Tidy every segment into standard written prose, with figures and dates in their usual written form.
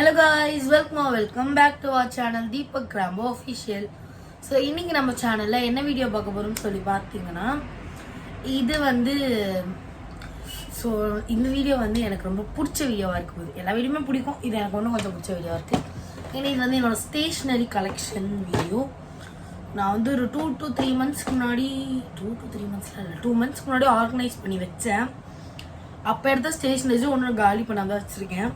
Hello guys, welcome back to our channel Deepak Rambo Official. So இன்னைக்கு நம்ம சேனல்ல என்ன வீடியோ பார்க்க போறோம்னு சொல்லி பார்த்தீங்கன்னா இது வந்து இந்த வீடியோ வந்து எனக்கு ரொம்ப பிடிச்ச வீடியோவா இருக்கு. எல்லா வீடியோமே பிடிக்கும், இது எனக்கு ஒன்றும் கொஞ்சம் பிடிச்ச வீடியோவா இருக்கு. ஏன்னா இது வந்து என்னோட ஸ்டேஷனரி கலெக்ஷன் வீடியோ. நான் வந்து ஒரு 2 to 3 monthsக்கு முன்னாடி 2 monthsக்கு முன்னாடி ஆர்கனைஸ் பண்ணி வச்சேன். அப்போ எடுத்த ஸ்டேஷனரி ஒன்று காலி பண்ணாதான் வச்சிருக்கேன்.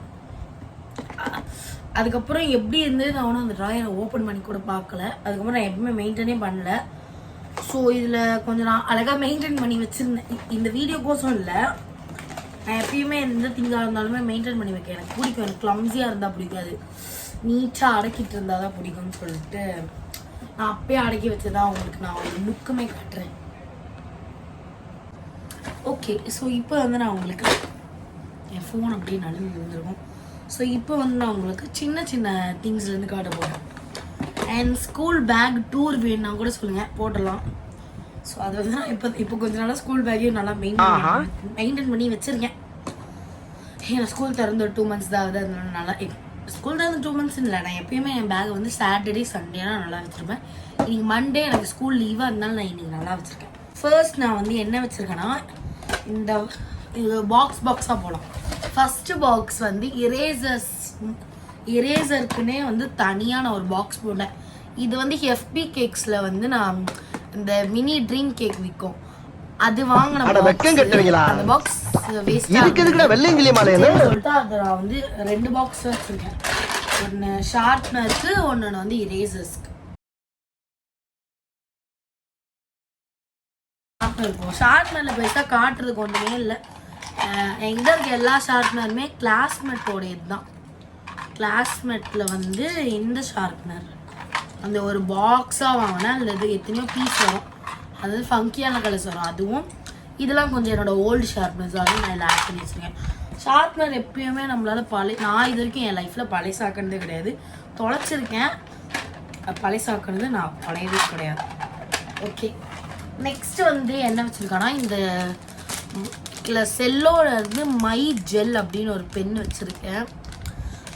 அதுக்கப்புறம் எப்படி இருந்து நான் ஒன்றும் அந்த ட்ராயரை ஓப்பன் பண்ணி கூட பார்க்கல. அதுக்கப்புறம் நான் எப்பவுமே மெயின்டைனே பண்ணல. ஸோ இதில் கொஞ்சம் நான் அழகாக மெயின்டைன் பண்ணி வச்சுருந்தேன். இந்த வீடியோக்கோசம் இல்லை, நான் எப்பயுமே எந்த திங்காக இருந்தாலுமே மெயின்டைன் பண்ணி வைக்க எனக்கு பிடிக்கும். எனக்கு கிளம்ஸியாக இருந்தால் பிடிக்காது, நீட்டாக அடக்கிட்டு இருந்தால் தான் பிடிக்கும்னு சொல்லிட்டு நான் அப்பயே அடக்கி வச்சுதான் உங்களுக்கு நான் ஒரு லுக்குமே காட்டுறேன். ஓகே, ஸோ இப்போ வந்து நான் உங்களுக்கு என் ஃபோன் அப்படியே நழுவி வந்துருக்கும். ஸோ இப்போ வந்து நான் உங்களுக்கு சின்ன சின்ன திங்ஸ்லேருந்து காட்ட போகிறேன். அண்ட் ஸ்கூல் பேக் டூர் வேணும்னா கூட சொல்லுங்கள், போட்டலாம். ஸோ அது வந்து நான் இப்போ கொஞ்ச நாளாக ஸ்கூல் பேக்கையும் நல்லா மெயின்டைன் பண்ணி வச்சுருக்கேன். ஏன்னா ஸ்கூல் திறந்து 2 months தான் ஆகுது. அதனால நல்லா ஸ்கூல் திறந்து 2 months இல்லை, நான் எப்பயுமே என் பேக்கை வந்து சாட்டர்டே சண்டேலாம் நல்லா வச்சுருப்பேன். இன்னைக்கு மண்டே எனக்கு ஸ்கூல் லீவாக இருந்தாலும் நான் இன்னைக்கு நல்லா வச்சுருக்கேன். ஃபர்ஸ்ட் நான் வந்து என்ன வச்சுருக்கேன்னா இது பாக்ஸாக போகலாம். ஃபஸ்ட்டு பாக்ஸ் வந்து இரேசருக்குன்னே வந்து தனியாக நான் ஒரு பாக்ஸ் போட்டேன். இது வந்து FB கேக்ஸில் வந்து நான் இந்த மினி ட்ரீம் கேக் விற்கும், அது வாங்கின அந்த பாக்ஸ் சொல்லிட்டு அதை நான் வந்து 2 பாக்ஸ் வச்சுருக்கேன். ஒன்று ஷார்ப்னருக்கு, ஒன்று வந்து இரேசர்ஸ்க்கு. ஷார்ப்னரில் பெருசாக காட்டுறதுக்கு ஒன்றுமே இல்லை. எங்கே இருக்க எல்லா ஷார்ப்னருமே கிளாஸ்மேட்டோடையது தான். கிளாஸ்மேட்டில் வந்து இந்த ஷார்ப்னர் அந்த ஒரு பாக்ஸாக வாங்கினேன். அதில் இது எத்தனையோ பீஸ் வரும், அதாவது ஃபங்கியான கலர்ஸ் வரும். அதுவும் இதெல்லாம் கொஞ்சம் என்னோடய ஓல்டு ஷார்ப்னர்ஸ், அதுவும் நான் இதில் ஆட் பண்ணி வச்சுருக்கேன். ஷார்ப்னர் எப்பயுமே நம்மளால் நான் இது வரைக்கும் என் லைஃப்பில் பழைசாக்குனதே கிடையாது. தொலைச்சிருக்கேன், பழைசாக்குனது நான் பழையவே கிடையாது. ஓகே, நெக்ஸ்ட்டு வந்து என்ன வச்சுருக்கேன்னா இந்த செல்லோட இருந்து மை ஜெல் அப்படின்னு ஒரு பென் வச்சுருக்கேன்.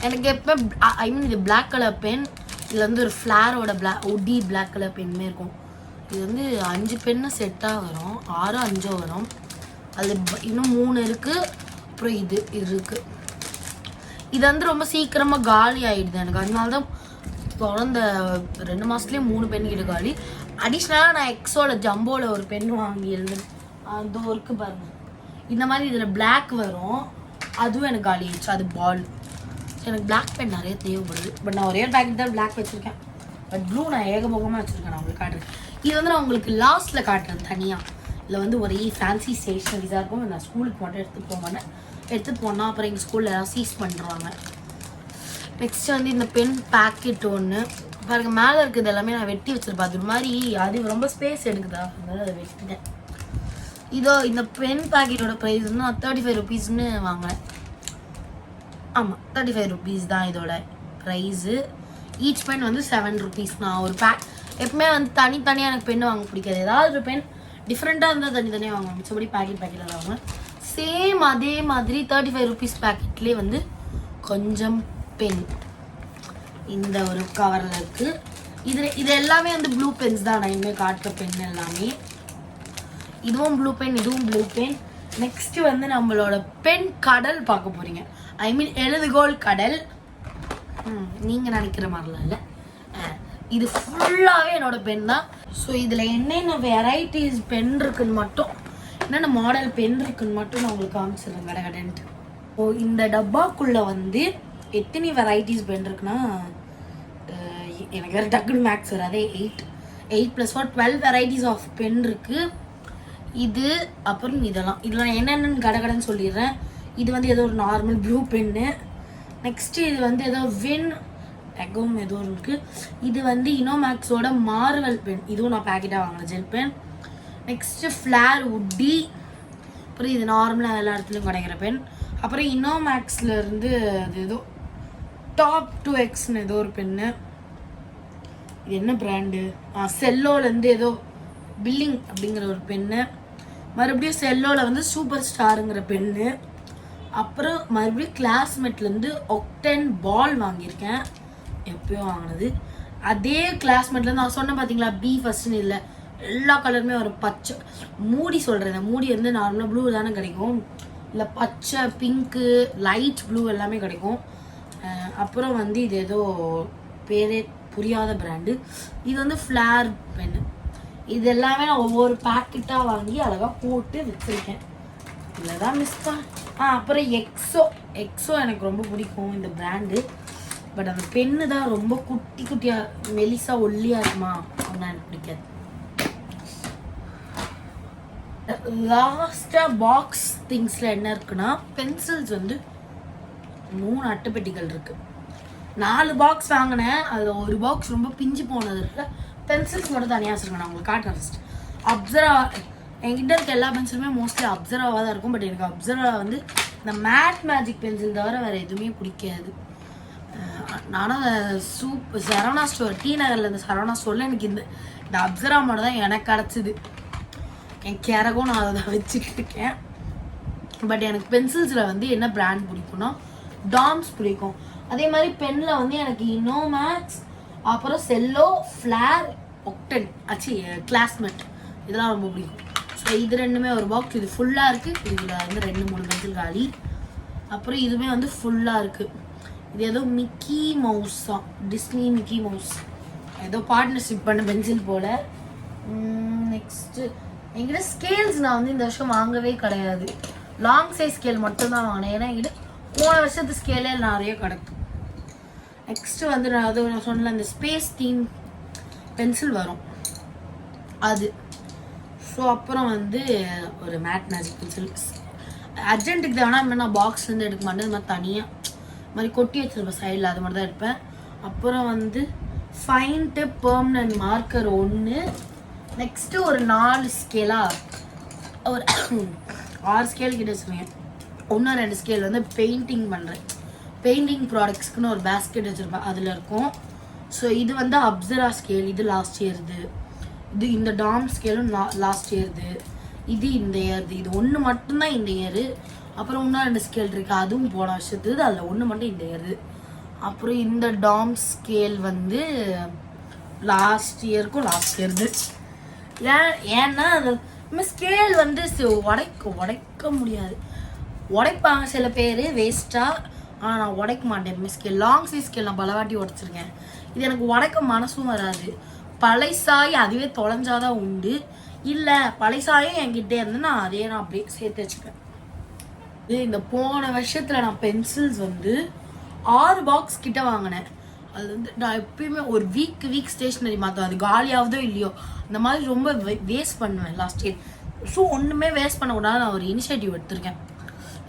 எனக்கு எப்போ இது பிளாக் கலர் பென். இதில் வந்து ஒரு ஃப்ளாரோட ஒடி பிளாக் கலர் பென்மே இருக்கும். இது வந்து 5 பென்னு செட்டாக வரும், 6 5 வரும். அதில் இன்னும் 3 இருக்குது. அப்புறம் இது இருக்குது. இது வந்து ரொம்ப சீக்கிரமாக காலி ஆகிடுது எனக்கு. அதனால தான் தொடர்ந்த 2 மாதத்துலேயே 3 பென் கிட்ட காலி. அடிஷ்னலாக நான் எக்ஸோட ஜம்போவில் ஒரு பென் வாங்கி எழுதுறேன். அது ஒர்க்கு பாருங்கள், இந்த மாதிரி இதில் பிளாக் வரும். அதுவும் எனக்கு காலி ஆயிடுச்சு. அது பால். எனக்கு பிளாக் பென் நிறைய தேவைப்படுது. பட் நான் ஒரே பேக்கெட் தான் பிளாக் வச்சுருக்கேன். பட் ப்ளூ நான் ஏகபோகமாக வச்சுருக்கேன். நான் உங்களுக்கு காட்டுறேன். இது வந்து நான் உங்களுக்கு லாஸ்ட்டில் காட்டுறேன் தனியாக. இதில் வந்து ஒரே ஃபேன்சி ஸ்டேஷ்னரிஸாக இருக்கும். நான் ஸ்கூலுக்கு மட்டும் எடுத்துகிட்டு போனால் அப்புறம் எங்கள் ஸ்கூலில் எல்லாம் சீஸ் பண்ணுறாங்க. நெக்ஸ்ட் வந்து இந்த பென் பேக்கெட் ஒன்று பாருங்கள், மேலே இருக்குது. எல்லாமே நான் வெட்டி வச்சுருப்பேன். அது மாதிரி அது ரொம்ப ஸ்பேஸ் எடுக்குதா, அதனால அதை வெட்டிட்டேன். இதோ இந்த பென் பேக்கெட்டோட ப்ரைஸ் வந்து நான் 35 rupeesன்னு வாங்கினேன். ஆமாம், 35 rupees தான் இதோட ப்ரைஸு. ஈச் பென் வந்து 7 rupees. நான் ஒரு எப்பவுமே வந்து தனித்தனியாக எனக்கு பென் வாங்க பிடிக்காது. ஏதாவது ஒரு பென் டிஃப்ரெண்ட்டாக இருந்தால் தனித்தனியாக வாங்குவேன். மிச்சபடி பேக்கெட்டில் தான் வாங்குவேன். சேம் அதே மாதிரி 35 rupees பேக்கெட்லேயே வந்து கொஞ்சம் பென் இந்த ஒரு கவரில் இருக்குது. இது எல்லாமே வந்து ப்ளூ பென்ஸ் தான். நான் இனிமேல் காட்டுற பென் எல்லாமே இதுவும் ப்ளூ பென், இதுவும் ப்ளூ பென். நெக்ஸ்ட்டு வந்து நம்மளோட பென் கடல் பார்க்க போகிறீங்க. எழுதுகோள் கடல். நீங்கள் நினைக்கிற மாதிரிலாம் இல்லை, இது ஃபுல்லாகவே என்னோடய பென் தான். ஸோ இதில் என்னென்ன வெரைட்டிஸ் பென் இருக்குன்னு மட்டும், என்னென்ன மாடல் பென் இருக்குன்னு மட்டும் நான் உங்களுக்கு காமிச்சிடுறேன் கடகடன்ட்டு. ஸோ இந்த டப்பாக்குள்ளே வந்து எத்தனை வெரைட்டிஸ் பென் இருக்குன்னா, எனக்கு வேறு டக்குன்னு மேக்ஸ் வராதே. 8 + 4 12 வெரைட்டிஸ் ஆஃப் பென் இருக்குது. இது அப்புறம் இதெல்லாம் என்னென்னு கடகடன்னு சொல்லிடுறேன். இது வந்து ஏதோ ஒரு நார்மல் ப்ளூ பென்னு. நெக்ஸ்ட்டு இது வந்து ஏதோ எகும் ஏதோ இருக்குது. இது வந்து இனோமேக்ஸோட மார்வல் பென். இதுவும் நான் பேக்கெட்டாக வாங்கினேன், ஜெல் பென். நெக்ஸ்ட்டு ஃப்ளார் உட்டி. அப்புறம் இது நார்மலாக எல்லா இடத்துலையும் கிடைக்கிற பென். அப்புறம் இனோமேக்ஸ்லேருந்து அது ஏதோ டாப் 2Xன்னு ஏதோ ஒரு பென்னு. இது என்ன பிராண்டு? செல்லோலேருந்து ஏதோ பில்லிங் அப்படிங்கிற ஒரு பென்னு. மறுபடியும் செல்லோவில் வந்து சூப்பர் ஸ்டாருங்கிற பென்னு. அப்புறம் மறுபடியும் கிளாஸ்மேட்லேருந்து ஒக்டன் பால் வாங்கியிருக்கேன், எப்பயோ வாங்கினது. அதே கிளாஸ்மேட்லேருந்து நான் சொன்னேன் பார்த்தீங்களா, பி ஃபஸ்ட்டுன்னு இல்லை, எல்லா கலருமே ஒரு பச்சை மூடி சொல்கிறேன். இந்த மூடி வந்து நார்மலாக ப்ளூ தானே கிடைக்கும், இல்லை பச்சை, பிங்க்கு, லைட் ப்ளூ எல்லாமே கிடைக்கும். அப்புறம் வந்து இது ஏதோ பேரே புரியாத பிராண்டு. இது வந்து ஃப்ளார் பென்னு. இது எல்லாமே நான் ஒவ்வொரு பேக்கெட்டாக வாங்கி அழகாக போட்டு வச்சுருக்கேன். இதில் தான் மிஸ் தான். அப்புறம் எக்ஸோ எனக்கு ரொம்ப பிடிக்கும் இந்த பிராண்டு. பட் அந்த பென்னு தான் ரொம்ப குட்டி குட்டியாக மெலிசா ஒல்லியாக இருக்குமா, அப்படின்னா எனக்கு பிடிக்காது. லாஸ்ட்டாக பாக்ஸ் திங்ஸில் என்ன இருக்குன்னா, பென்சில்ஸ் வந்து 3 அட்டைப்பெட்டிகள் இருக்குது. 4 பாக்ஸ் வாங்கினேன், அதில் ஒரு பாக்ஸ் ரொம்ப பிஞ்சு போனது இருக்கு. பென்சில்ஸ் மட்டும் தனியாக வச்சுருக்கேன். நான் உங்களுக்கு காட்டுறேன் ஃபஸ்ட். அப்சரா என்கிட்ட இருக்க எல்லா பென்சிலுமே மோஸ்ட்லி அப்சராவாக தான் இருக்கும். பட் எனக்கு அப்சரா வந்து இந்த மேட் மேஜிக் பென்சில் தவிர வேறு எதுவுமே பிடிக்காது. நானும் சரவணா ஸ்டோர், டி நகரில் இந்த சரவணா ஸ்டோரில் எனக்கு இந்த அப்சரா மட்டும் தான் எனக்கு கிடச்சிது. என் கேரகும் நான் அதை தான் வச்சுட்டு இருக்கேன். பட் எனக்கு பென்சில்ஸில் வந்து என்ன பிராண்ட் பிடிக்கும்னா டாம்ஸ் பிடிக்கும். அதே மாதிரி பென்னில் வந்து எனக்கு இன்னோமேக்ஸ், அப்புறம் செல்லோ, ஃப்ளார், ஒக்டன், கிளாஸ்மேட் இதெல்லாம் ரொம்ப பிடிக்கும். ஸோ இது ரெண்டுமே ஒரு பாக்ஸ். இது ஃபுல்லாக இருக்குது. இதில் வந்து 2-3 பென்சில் காலி. அப்புறம் இதுவுமே வந்து ஃபுல்லாக இருக்குது. இது ஏதோ மிக்கி மவுஸ் தான், டிஸ்னி மிக்கி மவுஸ், ஏதோ பார்ட்னர்ஷிப் பண்ண பென்சில் போல். நெக்ஸ்ட்டு என்கிட்ட ஸ்கேல்ஸ் நான் வந்து இந்த வருஷம் வாங்கவே கிடையாது. லாங் சைஸ் ஸ்கேல் மட்டும்தான் வாங்கினேன். ஏன்னா என்கிட்ட போன வருஷத்து ஸ்கேலே நிறைய கிடக்கும். நெக்ஸ்ட்டு வந்து நான் சொன்னல இந்த ஸ்பேஸ் தீம் பென்சில் வரும் அது. ஸோ அப்புறம் வந்து ஒரு மேட் மேஜிக் பென்சில் அர்ஜென்ட்டுக்கு தேவைன்னா நான் பாக்ஸ்லேருந்து எடுக்க மாட்டேன். இது மாதிரி தனியாக மாதிரி கொட்டி வச்சிருப்பேன் சைடில், அது மாதிரி தான் எடுப்பேன். அப்புறம் வந்து fine tip permanent marker 1. Next ஒரு 4 ஸ்கேலாக ஒரு 6 ஸ்கேல் கிட்ட வச்சுருக்கேன். 1-2 ஸ்கேல் வந்து பெயிண்டிங் பண்ணுறேன். பெயிண்டிங் ப்ராடக்ட்ஸ்க்குன்னு ஒரு பேஸ்கெட் வச்சுருப்பேன், அதில் இருக்கும். ஸோ இது வந்து அப்சரா ஸ்கேல், இது லாஸ்ட் இயர்து. இது இந்த டாம் ஸ்கேலும் லாஸ்ட் இயர்து. இது இந்த இயர்து. இது 1 மட்டும்தான் இந்த இயரு. அப்புறம் 1-2 ஸ்கேல் இருக்குது, அதுவும் போன வருஷத்துக்கு. அதில் 1 மட்டும் இந்த இயர்து. அப்புறம் இந்த டாம் ஸ்கேல் வந்து லாஸ்ட் இயர்து. ஏன்னா அது ஸ்கேல் வந்து உடைக்க முடியாது. உடைப்பாங்க சில பேர் வேஸ்ட்டாக, ஆனால் நான் உடைக்க மாட்டேன். ஸ்கேல் லாங் சைஸ் ஸ்கேல் நான் பலவாட்டி உடைச்சிருக்கேன். இது எனக்கு உடைக்க மனசும் வராது. பழைசாயி அதுவே தொலைஞ்சாதான் உண்டு. இல்லை பழைசாயும் என்கிட்டே இருந்து நான் அப்படியே சேர்த்து வச்சுப்பேன். இந்த போன வருஷத்தில் நான் பென்சில்ஸ் வந்து 6 பாக்ஸ் கிட்ட வாங்கினேன். அது வந்து நான் எப்பயுமே ஒரு வீக் ஸ்டேஷ்னரி மாற்றோம், அது காலியாவதோ இல்லையோ இந்த மாதிரி ரொம்ப வேஸ்ட் பண்ணுவேன் லாஸ்ட் இயர். ஸோ ஒன்றுமே வேஸ்ட் பண்ணக்கூடாது, நான் ஒரு இனிஷியேட்டிவ் எடுத்திருக்கேன்.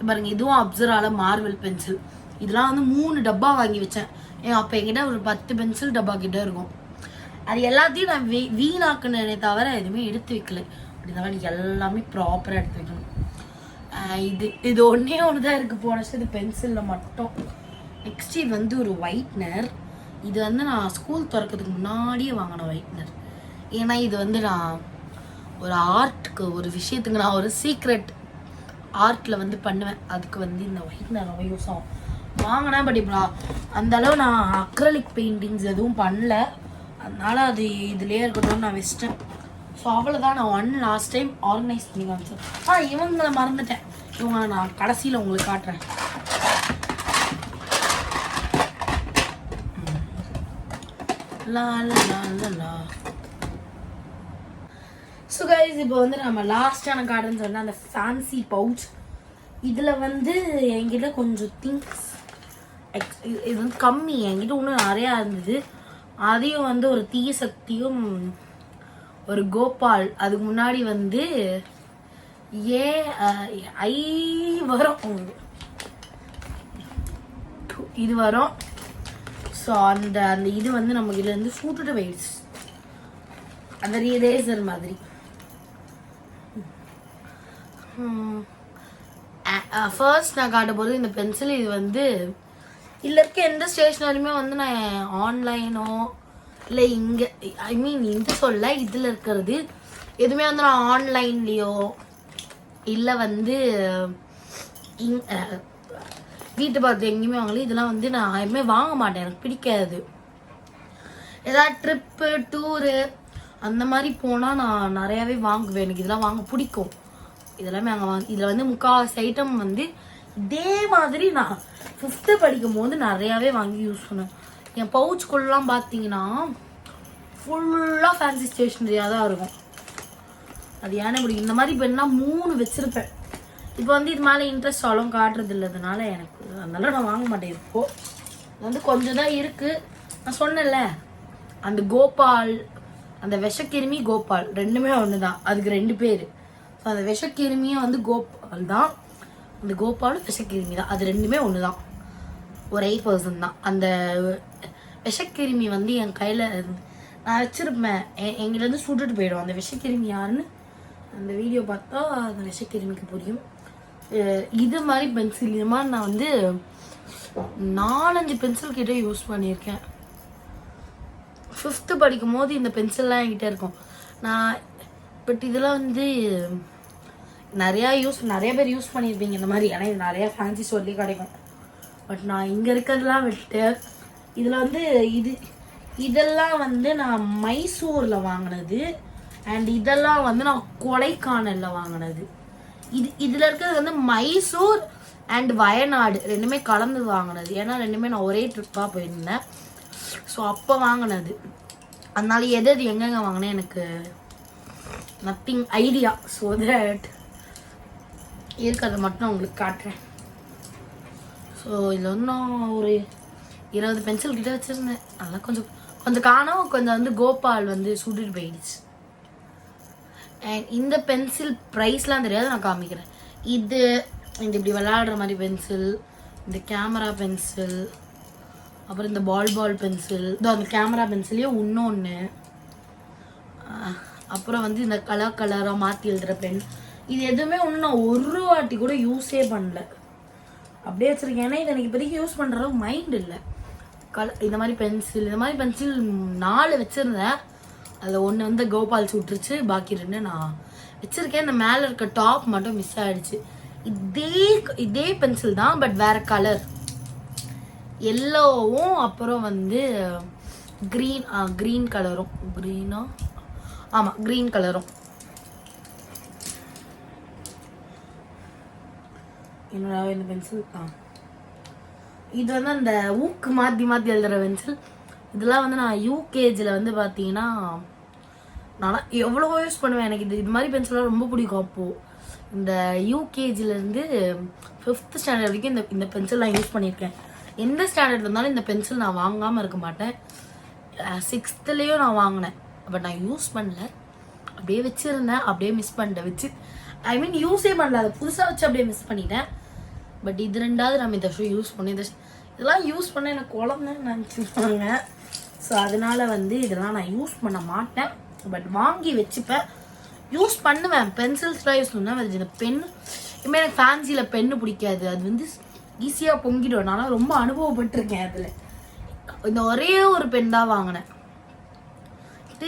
பாருங்க, இதுவும் அப்சரால மார்வெல் பென்சில். இதெல்லாம் வந்து 3 டப்பா வாங்கி வச்சேன். அப்போ என்கிட்ட ஒரு 10 பென்சில் டப்பா கிட்ட இருக்கும். அது எல்லாத்தையும் நான் வீணாக்குனே தவிர எதுவுமே எடுத்து வைக்கல. அப்படி தவிர எல்லாமே ப்ராப்பராக எடுத்து வைக்கணும். இது ஒன்று தான் இருக்குது போன வருஷம், இது பென்சிலில் மட்டும். நெக்ஸ்ட் இது வந்து ஒரு ஒயிட்னர். இது வந்து நான் ஸ்கூல் திறக்கிறதுக்கு முன்னாடியே வாங்கின ஒயிட்னர். ஏன்னா இது வந்து நான் ஒரு ஆர்ட்டுக்கு, ஒரு விஷயத்துக்கு நான் ஒரு சீக்ரெட் ஆர்ட்டில் வந்து பண்ணுவேன். அதுக்கு வந்து இந்த ஒயிட்னர் ரொம்ப யூஸ் ஆகும் வாங்கினேன். பட் இப்போ அந்த அளவு நான் அக்ரலிக் பெயிண்டிங்ஸ் எதுவும் பண்ணல, அதனால அது இதுலேயே இருக்கட்டும்னு நான் வச்சிட்டேன். ஸோ அவ்வளோதான். நான் லாஸ்ட் டைம் ஆர்கனைஸ் பண்ணி காமிச்சேன். இவங்களை மறந்துட்டேன். இவங்க நான் கடைசியில் உங்களுக்கு காட்டுறேன். ஸோ கைஸ், இப்போ வந்து நம்ம லாஸ்ட்டான கார்டுன்னு சொன்னால் அந்த ஃபேன்சி பவுச். இதில் வந்து என்கிட்ட கொஞ்சம் திங்ஸ் இது வந்து கம்மி, என்கிட்ட இன்னும் நிறையா இருந்தது. அதையும் வந்து ஒரு தீய சக்தியும் ஒரு கோபால், அதுக்கு முன்னாடி வந்து வரும், இது வரும். ஸோ அந்த இது வந்து நம்ம இதில் இருந்து சூட்டுட்டு வெயிட்ஸ் அந்த ரேசர் மாதிரி. ஃபர்ஸ்ட் நான் காட்ட போது இந்த பென்சில். இது வந்து இதில் இருக்க எந்த ஸ்டேஷ்னரியுமே வந்து நான் ஆன்லைனோ இல்லை இங்கே இந்த சொல்ல இதில் இருக்கிறது எதுவுமே வந்து நான் ஆன்லைன்லேயோ இல்லை வந்து வீட்டு பார்த்து எங்கேயுமே வாங்கல. இதெல்லாம் வந்து நான் எதுவுமே வாங்க மாட்டேன், எனக்கு பிடிக்காது. ஏதாவது ட்ரிப்பு டூரு அந்த மாதிரி போனால் நான் நிறையாவே வாங்குவேன், எனக்கு இதெல்லாம் வாங்க பிடிக்கும். இதெல்லாமே அங்கே இதில் வந்து முக்கால்வாசி ஐட்டம் வந்து இதே மாதிரி நான் 5th படிக்கும் போது நிறையாவே வாங்கி யூஸ் பண்ணுவேன். என் பவுச்சுக்குள்ளலாம் பார்த்தீங்கன்னா ஃபுல்லாக ஃபேன்சி ஸ்டேஷ்னரியாக தான் இருக்கும். அது ஏன்னா பிடிக்கும். இந்த மாதிரி பெண்ணா 3 வச்சுருப்பேன். இப்போ வந்து இது மேலே இன்ட்ரெஸ்ட் ஆளும் காட்டுறது இல்லதுனால எனக்கு அதனால நான் வாங்க மாட்டேன். இப்போது வந்து கொஞ்சம் தான் இருக்குது. நான் சொன்னேன்ல அந்த கோபால், அந்த விஷக்கிருமி கோபால் ரெண்டுமே ஒன்று தான், அதுக்கு 2 பேர். ஸோ அந்த விஷக்கிருமியும் வந்து கோபால் தான், அந்த கோபாலும் விஷக்கிருமி தான், அது ரெண்டுமே ஒன்று தான், ஒரே பர்சன் தான். அந்த விஷக்கிருமி வந்து என் கையில் நான் வச்சுருப்பேன், எங்கிட்டேருந்து சுட்டுட்டு போயிடும். அந்த விஷக்கிருமி யாருன்னு அந்த வீடியோ பார்த்தா அந்த விஷக்கிருமிக்கு புரியும். இது மாதிரி பென்சில், இது மாதிரி நான் வந்து 4-5 பென்சில் கிட்டே யூஸ் பண்ணியிருக்கேன். 5th படிக்கும் போது இந்த பென்சில்லாம் என்கிட்ட இருக்கும். நான் பட் இதெல்லாம் வந்து நிறைய பேர் யூஸ் பண்ணியிருப்பீங்க இந்த மாதிரி, ஏன்னா இது நிறையா ஃபேன்சி ஸ்டோர்லேயே கிடைக்கும். பட் நான் இங்கே இருக்கிறதுலாம் விட்டு இதில் வந்து இதெல்லாம் வந்து நான் மைசூரில் வாங்கினது, அண்ட் இதெல்லாம் வந்து நான் கொடைக்கானலில் வாங்கினது. இதில் இருக்கிறது வந்து மைசூர் அண்ட் வயநாடு ரெண்டுமே கலந்து வாங்கினது. ஏன்னா ரெண்டுமே நான் ஒரே ட்ரிப்பாக போயிருந்தேன், ஸோ அப்போ வாங்கினது. அதனால எது எங்கெங்கே வாங்கினேன் எனக்கு நத்திங் ஐடியா. ஸோ தட் இருக்கிறத மட்டும் உங்களுக்கு காட்டுறேன். ஸோ இதில் வந்து நான் ஒரு 20 பென்சில் கிட்ட வச்சுருந்தேன். அதெல்லாம் கொஞ்சம் காணோம், கொஞ்சம் வந்து கோபால் வந்து சுட்டுட்டு போயிடுச்சு. அண்ட் இந்த பென்சில் ப்ரைஸ்லாம் தெரியாது, நான் காமிக்கிறேன். இது இப்படி விளையாடுற மாதிரி பென்சில், இந்த கேமரா பென்சில், அப்புறம் இந்த பால் பென்சில், அந்த கேமரா பென்சிலே இன்னொன்று, அப்புறம் வந்து இந்த கலராக மாற்றி எழுதுகிற பென். இது எதுவுமே இன்னும் ஒரு வாட்டி கூட யூஸே பண்ணல, அப்படியே வச்சுருக்கேன். ஏன்னா இது எனக்கு இப்போதைக்கு யூஸ் பண்ணுற மைண்ட் இல்லை. இந்த மாதிரி பென்சில் 4 வச்சுருந்தேன். அதில் ஒன்று வந்து கோபால் சுட்டுருச்சு, பாக்கி 2 நான் வச்சுருக்கேன். இந்த மேலே இருக்க டாப் மட்டும் மிஸ் ஆகிடுச்சு. இதே பென்சில் தான், பட் வேறு கலர், எல்லோவும் அப்புறம் வந்து க்ரீன் கலரும், க்ரீன் கலரும். என்னோட இந்த பென்சில் இது வந்து அந்த ஊக்கு மாற்றி எழுதுகிற பென்சில். இதெல்லாம் வந்து நான் யூகேஜியில் வந்து பார்த்தீங்கன்னா நான் எவ்வளோ யூஸ் பண்ணுவேன். எனக்கு இது மாதிரி பென்சிலாம் ரொம்ப பிடிக்கும். அப்போது இந்த யூகேஜிலேருந்து 5th ஸ்டாண்டர்ட் வரைக்கும் இந்த பென்சில் நான் யூஸ் பண்ணியிருக்கேன். எந்த ஸ்டாண்டர்ட் இருந்தாலும் இந்த பென்சில் நான் வாங்காமல் இருக்க மாட்டேன். 6thலேயும் நான் வாங்கினேன், பட் நான் யூஸ் பண்ணல, அப்படியே வச்சுருந்தேன், அப்படியே மிஸ் பண்ணிட்டேன். யூஸே பண்ணல, அதை புதுசாக வச்சு அப்படியே மிஸ் பண்ணிட்டேன். பட் இது 2வது நம்ம இந்த வருஷம் யூஸ் பண்ணி இதெல்லாம் யூஸ் பண்ண எனக்கு குழந்தைன்னு நினச்சிருப்பாங்க. ஸோ அதனால வந்து இதெல்லாம் நான் யூஸ் பண்ண மாட்டேன், பட் வாங்கி வச்சுப்பேன், யூஸ் பண்ணுவேன். பென்சில்ஸ்லாம் யூஸ் பண்ணுவேன். இந்த பென் இனிமேல் எனக்கு ஃபேன்சியில் பென்னு பிடிக்காது, அது வந்து ஈஸியாக பொங்கிடும். நான் ரொம்ப அனுபவப்பட்டிருக்கேன் அதில். இந்த ஒரே ஒரு பென் தான் வாங்கினேன்.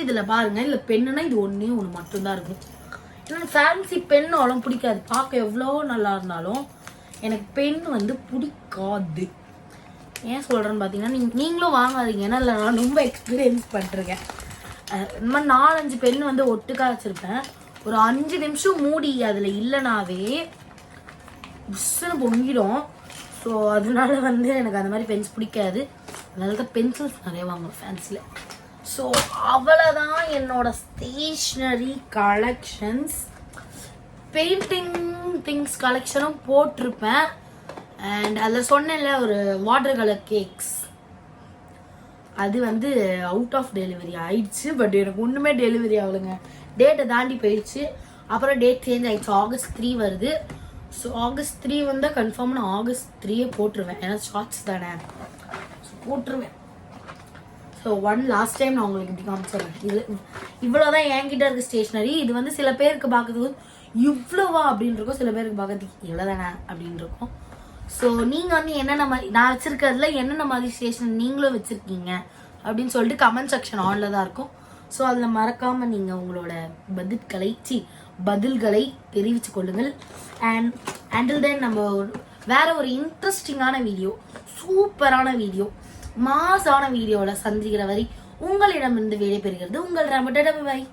இதில் பாருங்கள், இல்லை பெண்ணுனா இது ஒன்று மட்டும்தான் இருக்கும். எனக்கு ஃபேன்சி பென்னு அவ்வளோ பிடிக்காது. பார்க்க எவ்வளோ நல்லா இருந்தாலும் எனக்கு பென் வந்து பிடிக்காது. ஏன் சொல்கிறேன்னு பார்த்தீங்கன்னா, நீங்களும் வாங்காதீங்க, ஏன்னா இல்லை நான் ரொம்ப எக்ஸ்பீரியன்ஸ் பண்ணிருக்கேன். இந்த மாதிரி 4-5 பென் வந்து ஒட்டுக்கா வச்சுருப்பேன். ஒரு 5 நிமிஷம் மூடி அதில் இல்லைனாவே புஷ்ஷுன்னு பொங்கிடும். ஸோ அதனால வந்து எனக்கு அந்த மாதிரி பென்ஸ் பிடிக்காது. அதனால தான் பென்சில்ஸ் நிறைய வாங்குவேன் ஃபேன்சியில். ஸோ அவ்வளோதான் என்னோட ஸ்டேஷ்னரி கலெக்ஷன்ஸ். பெயிண்டிங் திங்ஸ் கலெக்ஷனும் போட்டிருப்பேன். அண்ட் அதில் சொன்னேன்ல ஒரு வாட்டர் கலர் கேக்ஸ், அது வந்து அவுட் ஆஃப் டெலிவரி ஆயிடுச்சு. பட் எனக்கு ஒன்றுமே டெலிவரி ஆகலைங்க, டேட்டை தாண்டி போயிடுச்சு. அப்புறம் டேட் சேஞ்ச் ஆகிடுச்சு, August 3 வருது. ஸோ August 3 வந்தால் கன்ஃபார்ம் நான் August 3 போட்டுருவேன், ஏன்னா ஷார்ட்ஸ் தானே, ஸோ போட்டுருவேன். ஸோ லாஸ்ட் டைம் நான் உங்களுக்கு இப்படி காமிச்சிடுறேன். இது இவ்வளோதான் என்கிட்ட இருக்க ஸ்டேஷ்னரி. இது வந்து சில பேருக்கு பார்க்கறதுக்கு இவ்வளோவா அப்படின்னு இருக்கும், சில பேருக்கு பார்க்கறதுக்கு இவ்வளோதானே அப்படின்னு இருக்கும். ஸோ நீங்கள் வந்து என்னென்ன மாதிரி நான் வச்சுருக்கிறதுல என்னென்ன மாதிரி ஸ்டேஷன் நீங்களும் வச்சுருக்கீங்க அப்படின்னு சொல்லிட்டு கமெண்ட் செக்ஷன் ஆனில் தான் இருக்கும். ஸோ அதில் மறக்காமல் நீங்கள் உங்களோட பதில்களை தெரிவித்து கொள்ளுங்கள். அண்ட் அண்டில் தென் நம்ம வேற ஒரு இன்ட்ரெஸ்டிங்கான வீடியோ, சூப்பரான வீடியோ, மாசான வீடியோவில் சந்திக்கிற வரை உங்களிடமிருந்து விடைபெறுகிறது உங்கள் ராம. பாய்.